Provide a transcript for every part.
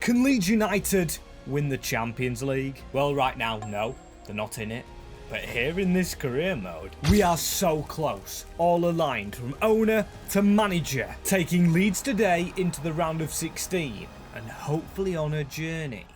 Can Leeds United win the Champions League? Well, right now, no, they're not in it. But here in this career mode, we are so close, all aligned from owner to manager, taking Leeds today into the round of 16 and hopefully on a journey.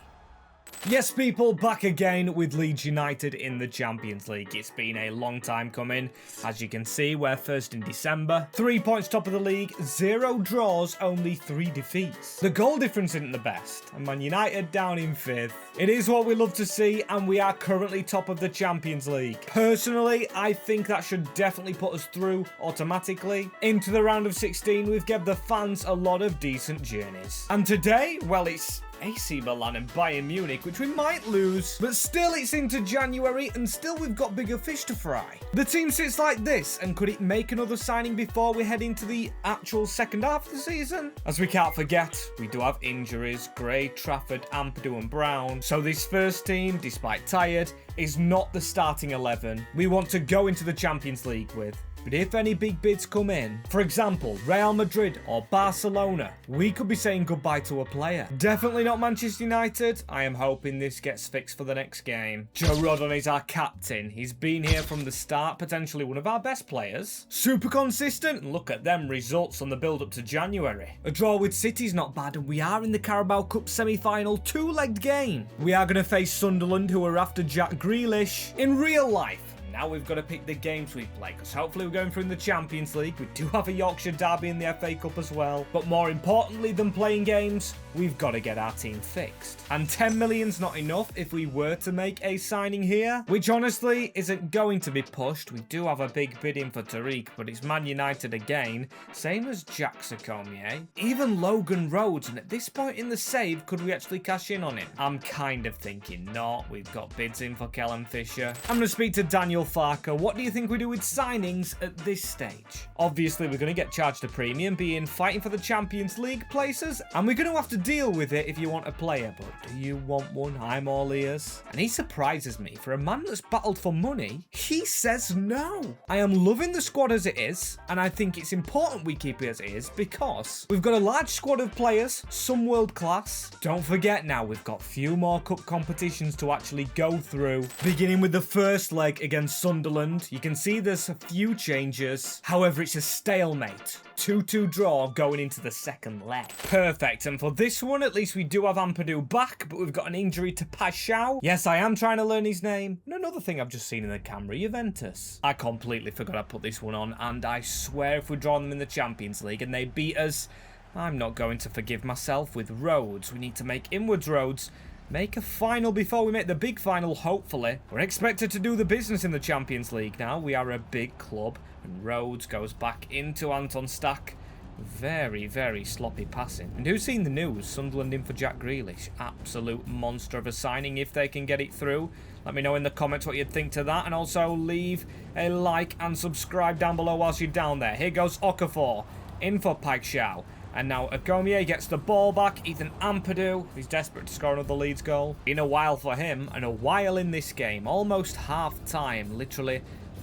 Yes, people, back again with Leeds United in the Champions League. It's been a long time coming. As you can see, we're first in December. 3 points top of the league, 0 draws, only 3 defeats. The goal difference isn't the best, and Man United down in 5th. It is what we love to see, and we are currently top of the Champions League. Personally, I think that should definitely put us through automatically into the round of 16. We've given the fans a lot of decent journeys. And today, well, it's AC Milan and Bayern Munich, which we might lose, but still it's into January and still we've got bigger fish to fry. The team sits like this, and could it make another signing before we head into the actual second half of the season? As we can't forget, we do have injuries: Gray, Trafford, Ampadu and Brown. So this first team, despite tired, is not the starting 11 we want to go into the Champions League with. But if any big bids come in, for example, Real Madrid or Barcelona, we could be saying goodbye to a player. Definitely not Manchester United. I am hoping this gets fixed for the next game. Joe Rodon is our captain. He's been here from the start, potentially one of our best players. Super consistent, and look at them results on the build-up to January. A draw with City's not bad, and we are in the Carabao Cup semi-final, 2-legged game. We are going to face Sunderland, who are after Jack Grealish. In real life, now we've got to pick the games we play, because hopefully we're going through in the Champions League. We do have a Yorkshire derby in the FA Cup as well. But more importantly than playing games, we've got to get our team fixed. And 10 million's not enough if we were to make a signing here, which honestly isn't going to be pushed. We do have a big bid in for Tariq, but it's Man United again, same as Jack Sakomier. Even Logan Rhodes, and at this point in the save, could we actually cash in on him? I'm kind of thinking not. We've got bids in for Kellen Fisher. I'm going to speak to Daniel Farker. What do you think we do with signings at this stage? Obviously, we're going to get charged a premium, being fighting for the Champions League places, and we're going to have to deal with it if you want a player. But do you want one? I'm all ears. And he surprises me. For a man that's battled for money, he says no. I am loving the squad as it is, and I think it's important we keep it as it is because we've got a large squad of players, some world class. Don't forget now, we've got few more cup competitions to actually go through, beginning with the first leg against Sunderland. You can see there's a few changes. However, it's a stalemate. 2-2 draw going into the second leg. Perfect. And for this one, at least we do have Ampadu back, but we've got an injury to Paschal. Yes, I am trying to learn his name. And another thing I've just seen in the camera, Juventus. I completely forgot I put this one on, and I swear if we draw them in the Champions League and they beat us, I'm not going to forgive myself. With Rhodes, we need to make inwards roads. Make a final before we make the big final, hopefully. We're expected to do the business in the Champions League now. We are a big club. And Rhodes goes back into Anton Stack. Very, very sloppy passing. And who's seen the news? Sunderland in for Jack Grealish. Absolute monster of a signing if they can get it through. Let me know in the comments what you'd think to that. And also leave a like and subscribe down below whilst you're down there. Here goes Okafor in for Paschal. And now Agomier gets the ball back. Ethan Ampadu, he's desperate to score another Leeds goal. Been a while for him, and a while in this game. Almost half time, literally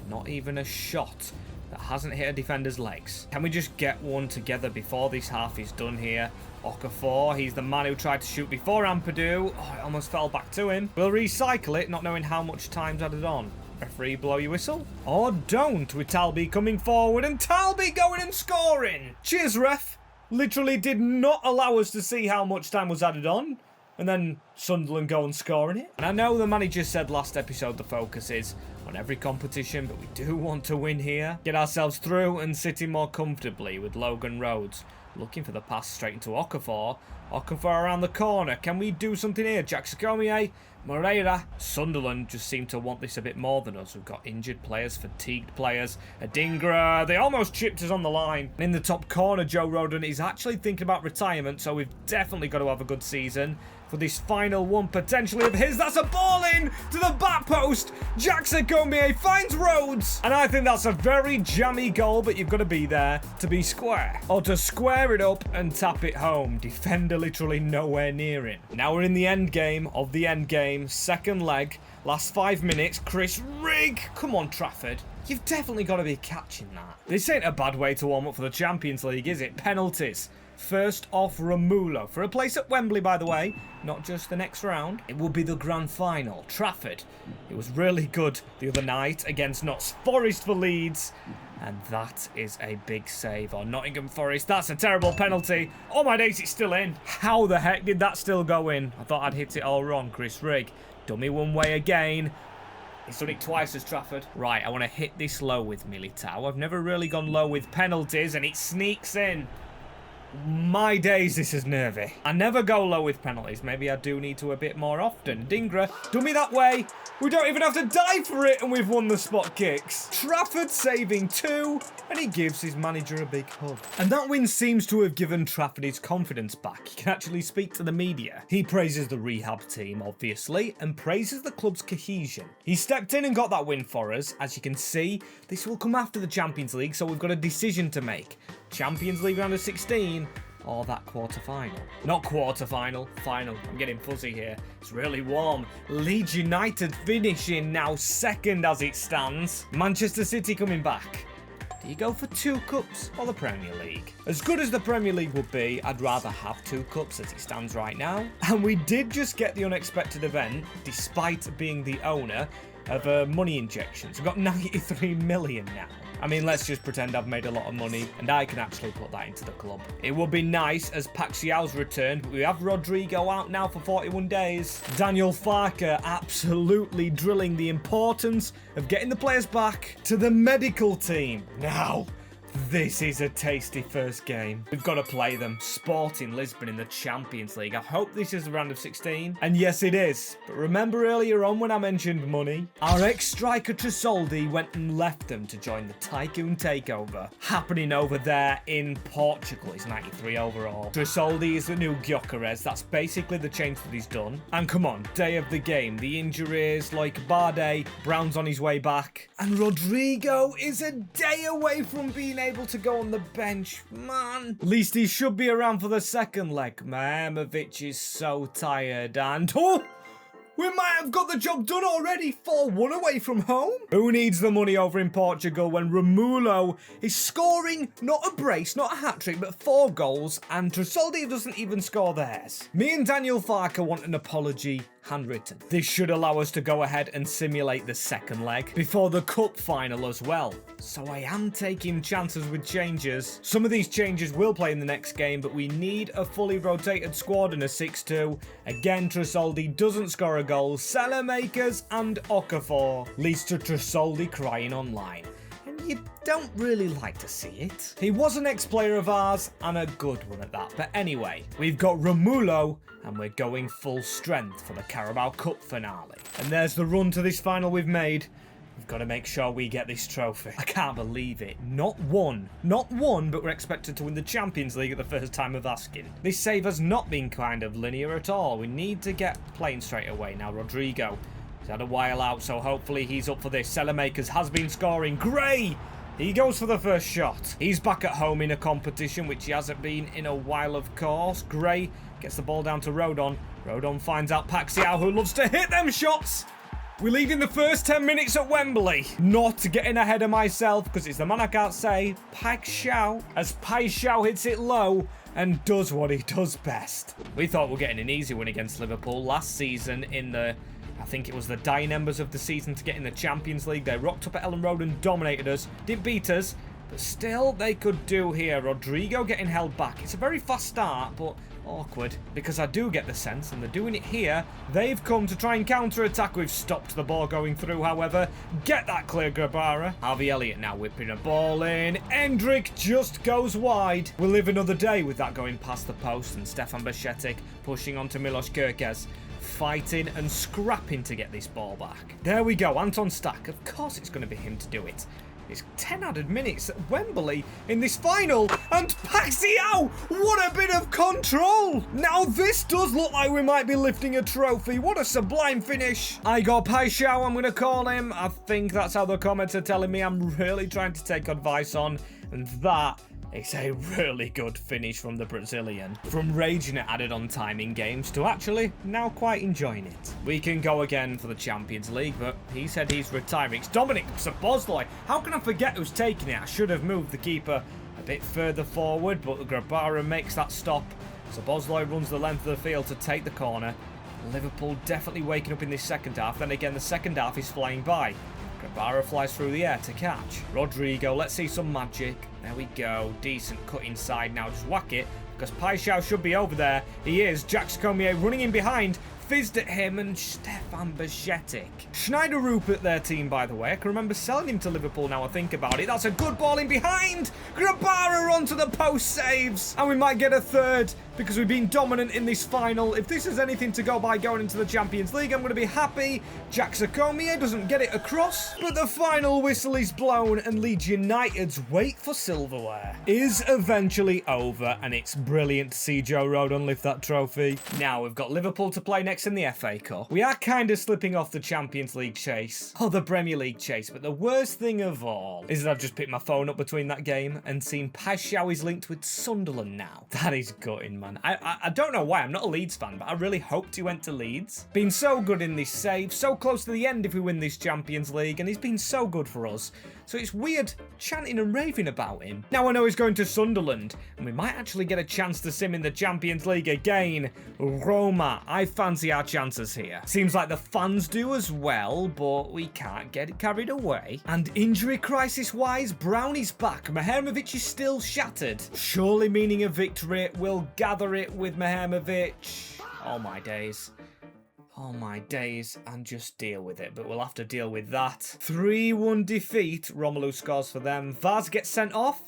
not even a shot that hasn't hit a defender's legs. Can we just get one together before this half is done here? Okafor, he's the man who tried to shoot before Ampadu. Oh, it almost fell back to him. We'll recycle it, not knowing how much time's added on. Referee, blow your whistle. Or don't, with Talby coming forward and Talby going and scoring. Cheers, ref. Literally did not allow us to see how much time was added on. And then Sunderland go and scoring it. And I know the manager said last episode the focus is on every competition, but we do want to win here. Get ourselves through and sitting more comfortably with Logan Rhodes. Looking for the pass straight into Okafor. Okafor around the corner. Can we do something here? Jack Sakomier, Moreira. Sunderland just seem to want this a bit more than us. We've got injured players, fatigued players. Adingra. They almost chipped us on the line. In the top corner, Joe Rodon is actually thinking about retirement, so we've definitely got to have a good season for this final one potentially of his. That's a ball in to the back post. Jack Sakomier finds Rhodes. And I think that's a very jammy goal, but you've got to be there to be square. Or to square it up and tap it home. Defender literally nowhere near it. Now we're in the end game of the end game. Second leg. Last 5 minutes. Chris Rigg. Come on, Trafford. You've definitely got to be catching that. This ain't a bad way to warm up for the Champions League, is it? Penalties. First off, Romulo. For a place at Wembley, by the way, not just the next round. It will be the grand final. Trafford. It was really good the other night against Notts Forest for Leeds. And that is a big save on Nottingham Forest. That's a terrible penalty. Oh my days, it's still in. How the heck did that still go in? I thought I'd hit it all wrong. Chris Rigg. Dummy one way again. He's done it twice as Trafford. Right, I want to hit this low with Militao. I've never really gone low with penalties, and it sneaks in. My days, this is nervy. I never go low with penalties. Maybe I do need to a bit more often. Dingra, dummy that way. We don't even have to die for it, and we've won the spot kicks. Trafford saving 2, and he gives his manager a big hug. And that win seems to have given Trafford his confidence back. He can actually speak to the media. He praises the rehab team, obviously, and praises the club's cohesion. He stepped in and got that win for us. As you can see, this will come after the Champions League, so we've got a decision to make. Champions League round of 16 or that quarter-final. Not quarter-final, final. I'm getting fuzzy here. It's really warm. Leeds United finishing now second as it stands. Manchester City coming back. Do you go for 2 cups or the Premier League? As good as the Premier League would be, I'd rather have 2 cups as it stands right now. And we did just get the unexpected event, despite being the owner of a money injection. So we've got 93 million now. I mean, let's just pretend I've made a lot of money and I can actually put that into the club. It would be nice as Paxiao's returned, but we have Rodrigo out now for 41 days. Daniel Farke absolutely drilling the importance of getting the players back to the medical team. Now, this is a tasty first game. We've got to play them. Sporting Lisbon in the Champions League. I hope this is the round of 16. And yes, it is. But remember earlier on when I mentioned money? Our ex-striker Tresoldi went and left them to join the Tycoon Takeover happening over there in Portugal. He's 93 overall. Tresoldi is the new Gyökeres. That's basically the change that he's done. And come on, day of the game. The injuries, like Barde, Brown's on his way back. And Rodrigo is a day away from being able to go on the bench. Man. At least he should be around for the second leg. Mehmovic is so tired and... Oh! We might have got the job done already. 4-1 away from home. Who needs the money over in Portugal when Romulo is scoring not a brace, not a hat-trick, but 4 goals, and Tresoldi doesn't even score theirs? Me and Daniel Farke want an apology handwritten. This should allow us to go ahead and simulate the second leg before the cup final as well. So I am taking chances with changes. Some of these changes will play in the next game, but we need a fully rotated squad in a 6-2. Again, Tresoldi doesn't score a goal. Selemakers and Okafor leads to Tresoldi crying online. And you don't really like to see it. He was an ex-player of ours, and a good one at that. But anyway, we've got Romulo, and we're going full strength for the Carabao Cup finale. And there's the run to this final we've made. We've got to make sure we get this trophy. I can't believe it. Not one, but we're expected to win the Champions League at the first time of asking. This save has not been kind of linear at all. We need to get playing straight away. Now, Rodrigo, he's had a while out, so hopefully he's up for this. Selemakers has been scoring. Gray! He goes for the first shot. He's back at home in a competition, which he hasn't been in a while, of course. Gray gets the ball down to Rodon. Rodon finds out Paxiao, who loves to hit them shots. We lead in the first 10 minutes at Wembley. Not getting ahead of myself, because it's the man I can't say, Paxiao, as Paxiao hits it low and does what he does best. We thought we were getting an easy win against Liverpool last season in the... I think it was the dying embers of the season to get in the Champions League. They rocked up at Ellen Road and dominated us. Didn't beat us, but still they could do here. Rodrigo getting held back. It's a very fast start, but awkward, because I do get the sense, and they're doing it here, they've come to try and counter-attack. We've stopped the ball going through, however. Get that clear, Grabara. Harvey Elliott now whipping a ball in. Endrick just goes wide. We'll live another day with that going past the post, and Stefan Bajcetic pushing onto Milos Kerkez, fighting and scrapping to get this ball back. There we go, Anton Stack. Of course it's going to be him to do it. It's 10 added minutes at Wembley in this final, and Paxiao! What a bit of control! Now this does look like we might be lifting a trophy. What a sublime finish. Igor Paxiao, I'm going to call him. I think that's how the comments are telling me I'm really trying to take advice on, and that is a really good finish from the Brazilian. From raging at added on time in games to actually now quite enjoying it. We can go again for the Champions League, but he said he's retiring. It's Dominic Szoboszlai. How can I forget who's taking it? I should have moved the keeper A bit further forward, but Grabara makes that stop. So Bosloy runs the length of the field to take the corner. Liverpool definitely waking up in this second half. Then again, the second half is flying by. Grabara flies through the air to catch. Rodrigo, let's see some magic. There we go. Decent cut inside now. Just whack it, because Paixão should be over there. He is. Jack Scomier running in behind. Fizzed at him and Stefan Bajcetic. Schneider Rupert, their team, by the way. I can remember selling him to Liverpool now I think about it. That's a good ball in behind. Grabara onto the post saves. And we might get a third because we've been dominant in this final. If this is anything to go by going into the Champions League, I'm going to be happy. Jack Scomier doesn't get it across. But the final whistle is blown and Leeds United's wait for silverware is eventually over. And it's brilliant to see Joe Rodon lift that trophy. Now we've got Liverpool to play next in the FA Cup. We are kind of slipping off the Champions League chase. Or the Premier League chase. But the worst thing of all is that I've just picked my phone up between that game and seen Paixão is linked with Sunderland now. That is gutting, man. I don't know why. I'm not a Leeds fan, but I really hoped he went to Leeds. Been so good in this save. So close to the end if we win this Champions League. And he's been so good for us. So it's weird chanting and raving about him. Now I know he's going to Sunderland. And we might actually get a chance to see him in the Champions League again. Roma. I fancy our chances here. Seems like the fans do as well, but we can't get it carried away. And injury crisis wise, Brownie's back. Mihajlovic is still shattered. Surely meaning a victory. We'll gather it with Mihajlovic. Oh my days. Oh my days, and just deal with it. But we'll have to deal with that. 3-1 defeat. Romelu scores for them. Vaz gets sent off.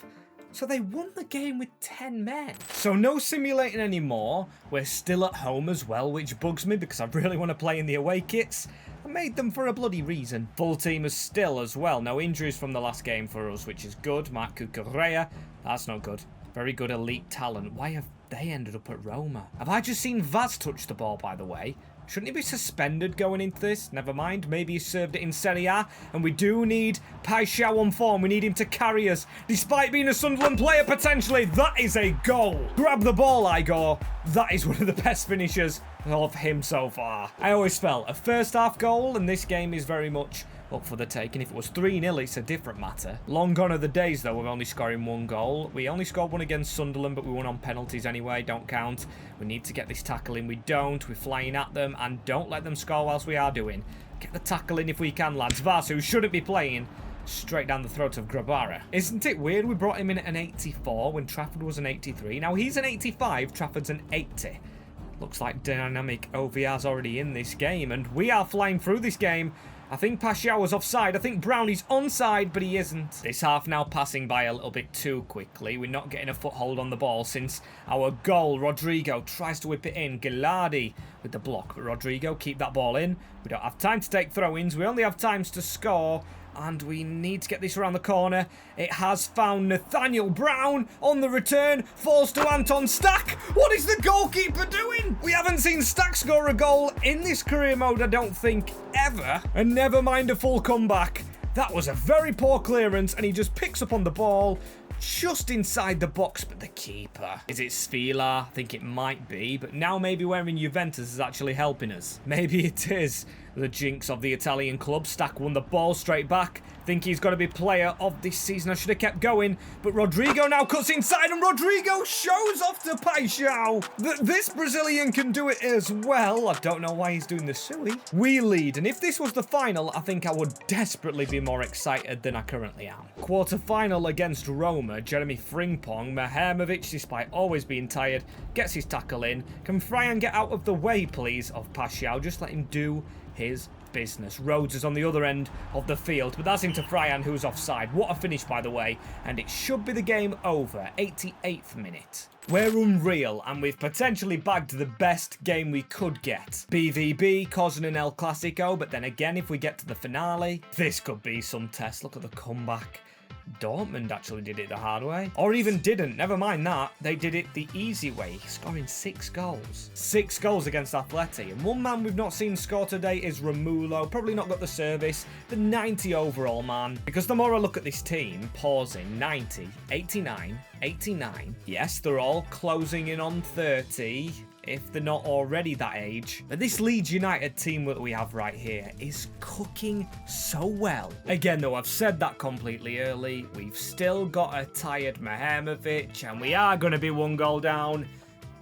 So they won the game with 10 men. So no simulating anymore. We're still at home as well, which bugs me because I really want to play in the away kits. I made them for a bloody reason. Full team is still as well. No injuries from the last game for us, which is good. Marco Correa. That's not good. Very good elite talent. Why have they ended up at Roma? Have I just seen Vaz touch the ball, by the way? Shouldn't he be suspended going into this? Never mind. Maybe he served it in Serie A. And we do need Paixão on form. We need him to carry us. Despite being a Sunderland player, potentially. That is a goal. Grab the ball, Igor. That is one of the best finishers of him so far. I always felt a first half goal, and this game is very much up for the taking. If it was 3-0, it's a different matter. Long gone are the days, though, of only scoring one goal. We only scored one against Sunderland, but we won on penalties anyway. Don't count. We need to get this tackle in. We don't. We're flying at them, and don't let them score whilst we are doing. Get the tackle in if we can, lads. Vaz, who shouldn't be playing, straight down the throat of Grabara. Isn't it weird we brought him in at an 84 when Trafford was an 83? Now, he's an 85, Trafford's an 80. Looks like dynamic OVR's already in this game, and we are flying through this game. I think Paixão was offside. I think Brownie's onside, but he isn't. This half now passing by a little bit too quickly. We're not getting a foothold on the ball since our goal. Rodrigo tries to whip it in. Gilardi with the block. But Rodrigo, keep that ball in. We don't have time to take throw-ins. We only have times to score. And we need to get this around the corner. It has found Nathaniel Brown on the return. Falls to Anton Stack. What is the goalkeeper doing? We haven't seen Stack score a goal in this career mode, I don't think, ever. And never mind a full comeback. That was a very poor clearance, and he just picks up on the ball just inside the box. But the keeper, is it Sfila? I think it might be, but now maybe wearing Juventus is actually helping us. Maybe it is. The jinx of the Italian club. Stack won the ball straight back. Think he's got to be player of this season. I should have kept going. But Rodrigo now cuts inside, and Rodrigo shows off to Paixão. This Brazilian can do it as well. I don't know why he's doing the sui. We lead, and if this was the final, I think I would desperately be more excited than I currently am. Quarter-final against Roma. Jeremy Frimpong. Mihajlovic, despite always being tired, gets his tackle in. Can Fryan get out of the way, please, of Paixão? Just let him do his business. Rhodes is on the other end of the field, but that's into Fryan, who's offside. What a finish, by the way, and it should be the game over. 88th minute. We're unreal, and we've potentially bagged the best game we could get. BVB causing an El Clasico, but then again, if we get to the finale, this could be some test. Look at the comeback. Dortmund actually did it the hard way. Or even didn't. Never mind that. They did it the easy way, scoring 6 goals. 6 goals against Atleti. And one man we've not seen score today is Romulo. Probably not got the service. The 90 overall man. Because the more I look at this team, pausing, 90, 89, 89. Yes, they're all closing in on 30. if they're not already that age. But this Leeds United team that we have right here is cooking so well. Again, though, I've said that completely early. We've still got a tired Mihajlovic, and we are going to be 1 goal down.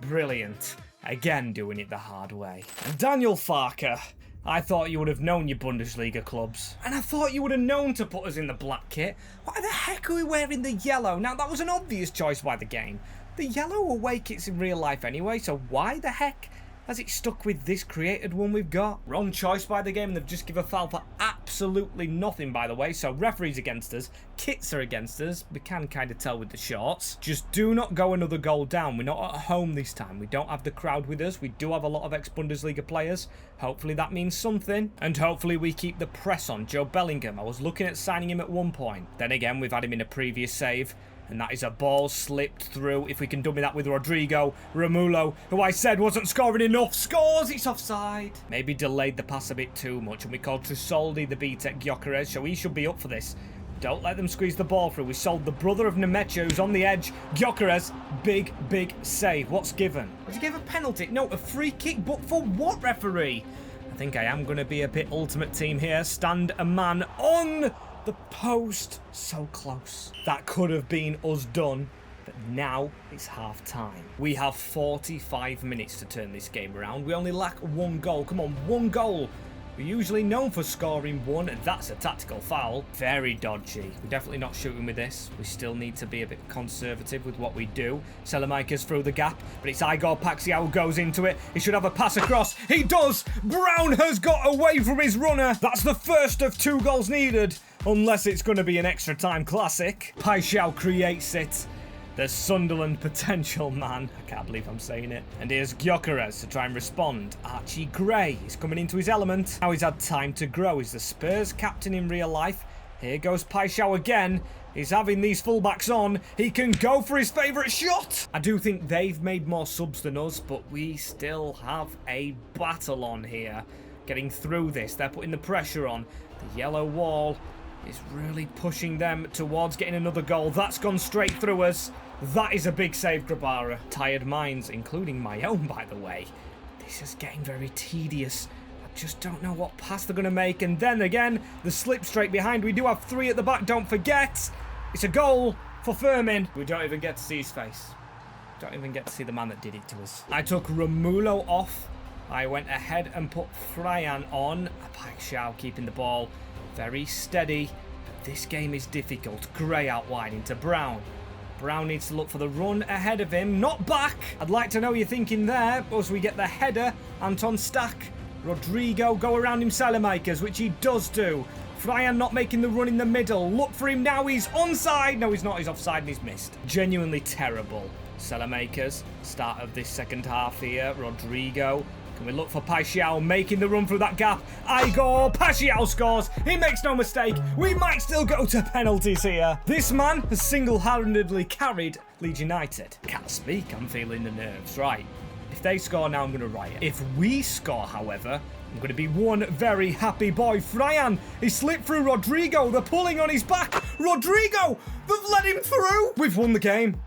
Brilliant. Again, doing it the hard way. And Daniel Farke, I thought you would have known your Bundesliga clubs. And I thought you would have known to put us in the black kit. Why the heck are we wearing the yellow? Now, that was an obvious choice by the game. The yellow away kit's in real life anyway, so why the heck has it stuck with this created one we've got? Wrong choice by the game, and they've just given a foul for absolutely nothing, by the way. So referees against us, kits are against us. We can kind of tell with the shorts. Just do not go another goal down. We're not at home this time. We don't have the crowd with us. We do have a lot of ex-Bundesliga players. Hopefully that means something. And hopefully we keep the press on. Joe Bellingham, I was looking at signing him at one point. Then again, we've had him in a previous save. And that is a ball slipped through. If we can dummy that with Rodrigo, Romulo, who I said wasn't scoring enough, scores! It's offside. Maybe delayed the pass a bit too much. And we called Trusoldi the B-Tech Gyökeres, so he should be up for this. Don't let them squeeze the ball through. We sold the brother of Nemecha, who's on the edge. Gyökeres, big save. What's given? Does he give a penalty? No, a free kick, but for what, referee? I think I am going to be a bit ultimate team here. Stand a man on the post. So close. That could have been us done, but now it's half time. We have 45 minutes to turn this game around. We only lack 1 goal. Come on, 1 goal. We're usually known for scoring 1, and that's a tactical foul. Very dodgy. We're definitely not shooting with this. We still need to be a bit conservative with what we do. Selemaikers through the gap, but it's Igor Paxiao who goes into it. He should have a pass across. He does! Brown has got away from his runner. That's the first of 2 goals needed. Unless it's going to be an extra time classic. Paixão creates it. The Sunderland potential man. I can't believe I'm saying it. And here's Gyökeres to try and respond. Archie Gray is coming into his element. Now he's had time to grow. He's the Spurs captain in real life. Here goes Paixão again. He's having these fullbacks on. He can go for his favourite shot. I do think they've made more subs than us, but we still have a battle on here. Getting through this. They're putting the pressure on. The yellow wall is really pushing them towards getting another goal. That's gone straight through us. That is a big save, Grabara. Tired minds, including my own, by the way. This is getting very tedious. I just don't know what pass they're going to make. And then again, the slip straight behind. We do have 3 at the back, don't forget. It's a goal for Firmin. We don't even get to see his face. Don't even get to see the man that did it to us. I took Romulo off. I went ahead and put Fryan on. Paixão keeping the ball very steady, but this game is difficult. Gray outlining to Brown. Brown needs to look for the run ahead of him, not back. I'd like to know what you're thinking there, as we get the header. Anton Stack. Rodrigo go around him, Selemaikers, which he does do. Fryan not making the run in the middle. Look for him now, he's onside. No, he's not, he's offside and he's missed. Genuinely terrible. Selemaikers, start of this second half here. Rodrigo. Can we look for Paixão making the run through that gap? Igor Paixão scores. He makes no mistake. We might still go to penalties here. This man has single-handedly carried Leeds United. Can't speak. I'm feeling the nerves. Right. If they score now, I'm going to riot. If we score, however, I'm going to be one very happy boy. Fryan, he slipped through Rodrigo. They're pulling on his back. Rodrigo, they've let him through. We've won the game.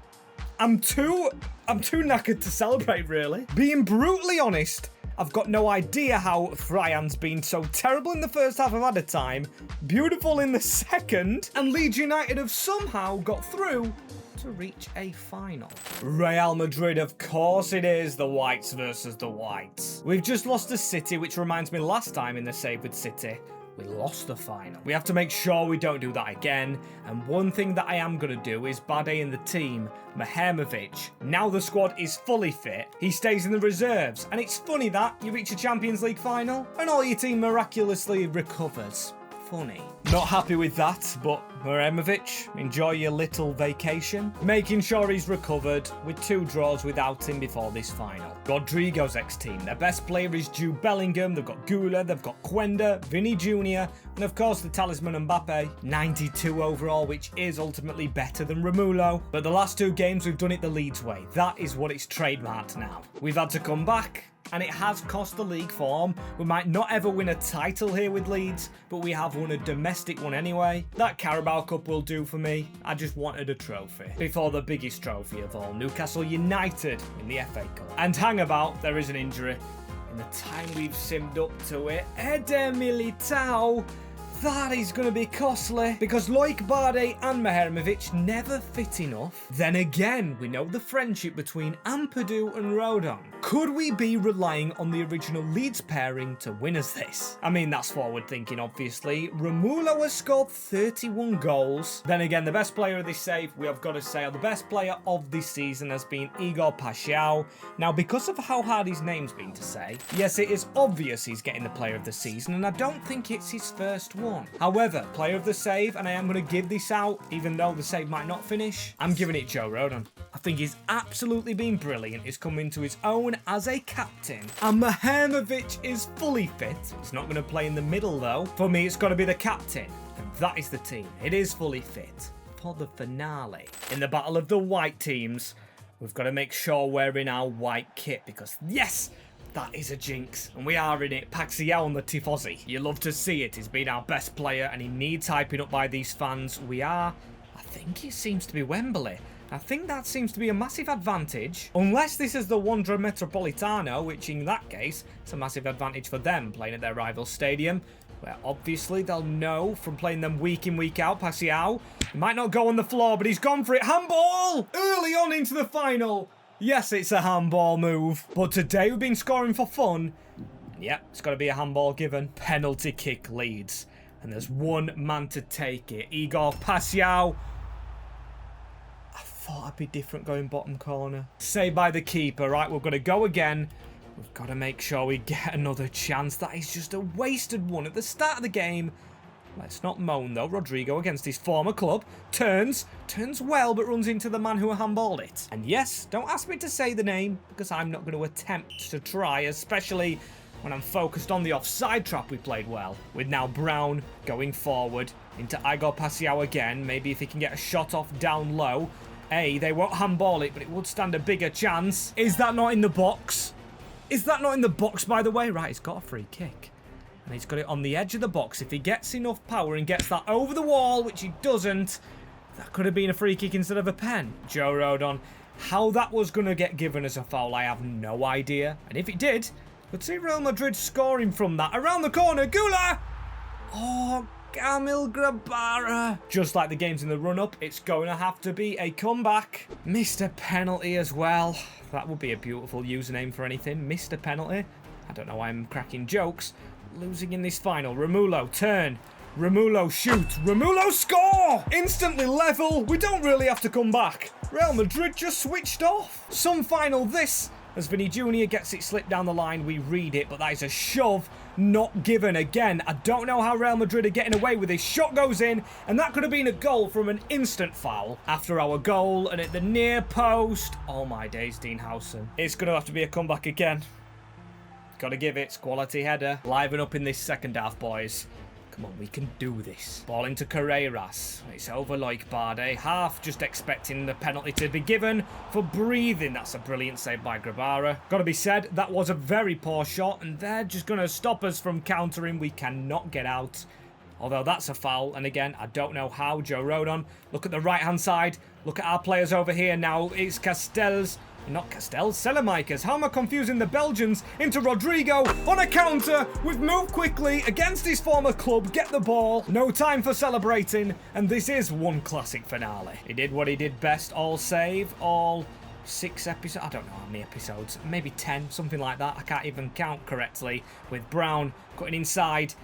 I'm too knackered to celebrate, really. Being brutally honest, I've got no idea how Fryan's been so terrible in the first half of added time, beautiful in the second, and Leeds United have somehow got through to reach a final. Real Madrid, of course it is, the Whites versus the Whites. We've just lost to City, which reminds me last time in the save with City, we lost the final. We have to make sure we don't do that again. And one thing that I am going to do is Bade in the team, Mihajlovic. Now the squad is fully fit, he stays in the reserves. And it's funny that you reach a Champions League final and all your team miraculously recovers. Funny. Not happy with that, but Mihajlovic, enjoy your little vacation. Making sure he's recovered with 2 draws without him before this final. Rodrigo's ex-team. Their best player is Jude Bellingham. They've got Gula, they've got Quenda, Vinny Jr., and of course the talisman Mbappe. 92 overall, which is ultimately better than Romulo. But the last 2 games we've done it the Leeds way. That is what it's trademarked now. We've had to come back and it has cost the league form. We might not ever win a title here with Leeds, but we have won a domestic one anyway. That Carabao Cup will do for me. I just wanted a trophy before the biggest trophy of all, Newcastle United in the FA Cup. And hang about, there is an injury. In the time we've simmed up to it, Eder Militao, that is going to be costly because Loic Bardet and Mihajlovic never fit enough. Then again, we know the friendship between Ampadu and Rodon. Could we be relying on the original Leeds pairing to win us this? I mean, that's forward thinking, obviously. Romulo has scored 31 goals. Then again, the best player of this save, we have got to say, the best player of this season has been Igor Paixão. Now, because of how hard his name's been to say, yes, it is obvious he's getting the player of the season, and I don't think it's his first one. However, player of the save, and I am going to give this out, even though the save might not finish, I'm giving it Joe Rodon. I think he's absolutely been brilliant. He's come into his own as a captain. And Mihajlovic is fully fit. He's not going to play in the middle, though. For me, it's got to be the captain. And that is the team. It is fully fit for the finale. In the battle of the white teams, we've got to make sure we're in our white kit because, yes, that is a jinx, and we are in it. Paixão on the Tifosi. You love to see it. He's been our best player, and he needs hyping up by these fans. We are, I think it seems to be Wembley. I think that seems to be a massive advantage. Unless this is the Wanda Metropolitano, which in that case, it's a massive advantage for them playing at their rival stadium, where obviously they'll know from playing them week in, week out. Paixão, he might not go on the floor, but he's gone for it. Handball! Early on into the final. Yes, it's a handball move, but today we've been scoring for fun. Yeah, it's got to be a handball given. Penalty kick Leeds, and there's one man to take it. Igor Paixão. I thought I'd be different going bottom corner. Saved by the keeper. Right, we've got to go again. We've got to make sure we get another chance. That is just a wasted one at the start of the game. Let's not moan, though. Rodrigo against his former club. Turns well, but runs into the man who handballed it. And yes, don't ask me to say the name, because I'm not going to attempt to try, especially when I'm focused on the offside trap we played well. With now Brown going forward into Igor Paixão again. Maybe if he can get a shot off down low. They won't handball it, but it would stand a bigger chance. Is that not in the box? Is that not in the box, by the way? Right, he's got a free kick. And he's got it on the edge of the box. If he gets enough power and gets that over the wall, which he doesn't, that could have been a free kick instead of a pen. Joe Rodon. How that was going to get given as a foul, I have no idea. And if it did, let's see Real Madrid scoring from that. Around the corner, Gula! Oh, Kamil Grabara. Just like the games in the run-up, it's going to have to be a comeback. Missed a penalty as well. That would be a beautiful username for anything. Missed a penalty. I don't know why I'm cracking jokes. Losing in this final. Romulo, turn. Romulo, shoot. Romulo, score! Instantly level. We don't really have to come back. Real Madrid just switched off. Some final this. As Vinny Jr. gets it slipped down the line, we read it, but that is a shove not given again. I don't know how Real Madrid are getting away with this. Shot goes in, and that could have been a goal from an instant foul. After our goal, and at the near post. Oh my days, Dean Howson. It's going to have to be a comeback again. Got to give it. Quality header. Liven up in this second half, boys. Come on, we can do this. Ball into Carreras. It's over Loic Bardet. Half just expecting the penalty to be given for breathing. That's a brilliant save by Grabara. Got to be said, that was a very poor shot, and they're just going to stop us from countering. We cannot get out. Although that's a foul, and again, I don't know how. Joe Rodon. Look at the right-hand side. Look at our players over here now. It's Castells. Not Castells, Selemakers. How am I confusing the Belgians into Rodrigo on a counter? We've moved quickly against his former club. Get the ball. No time for celebrating. And this is one classic finale. He did what he did best. All save. All 6 episodes. I don't know how many episodes. Maybe 10. Something like that. I can't even count correctly. With Brown cutting inside.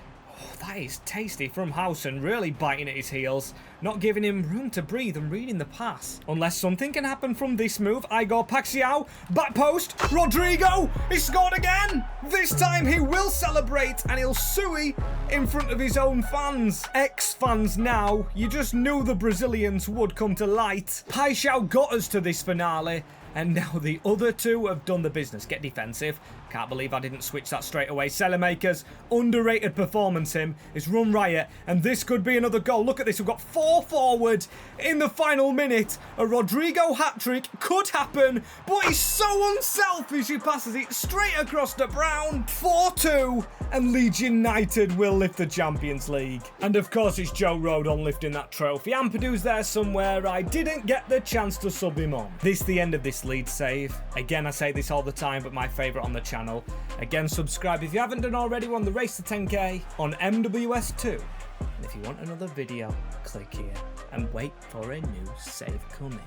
Oh, that is tasty from Howson, really biting at his heels, not giving him room to breathe and reading the pass. Unless something can happen from this move. Igor Paixão, back post, Rodrigo, he scored again! This time he will celebrate and he'll sui in front of his own fans. Ex-fans now, you just knew the Brazilians would come to light. Paixão got us to this finale. And now the other two have done the business. Get defensive. Can't believe I didn't switch that straight away. Makers, underrated performance him. It's run riot, and this could be another goal. Look at this, we've got 4 forward in the final minute. A Rodrigo hat-trick could happen, but he's so unselfish, he passes it straight across to Brown. 4-2, and Leeds United will lift the Champions League. And of course, it's Joe Rodon lifting that trophy. Ampadu's there somewhere. I didn't get the chance to sub him on. This the end of this Leeds save. Again, I say this all the time, but my favourite on the channel. Again, subscribe if you haven't done already. We're on the race to 10k on MWS2. And if you want another video, click here and wait for a new save coming.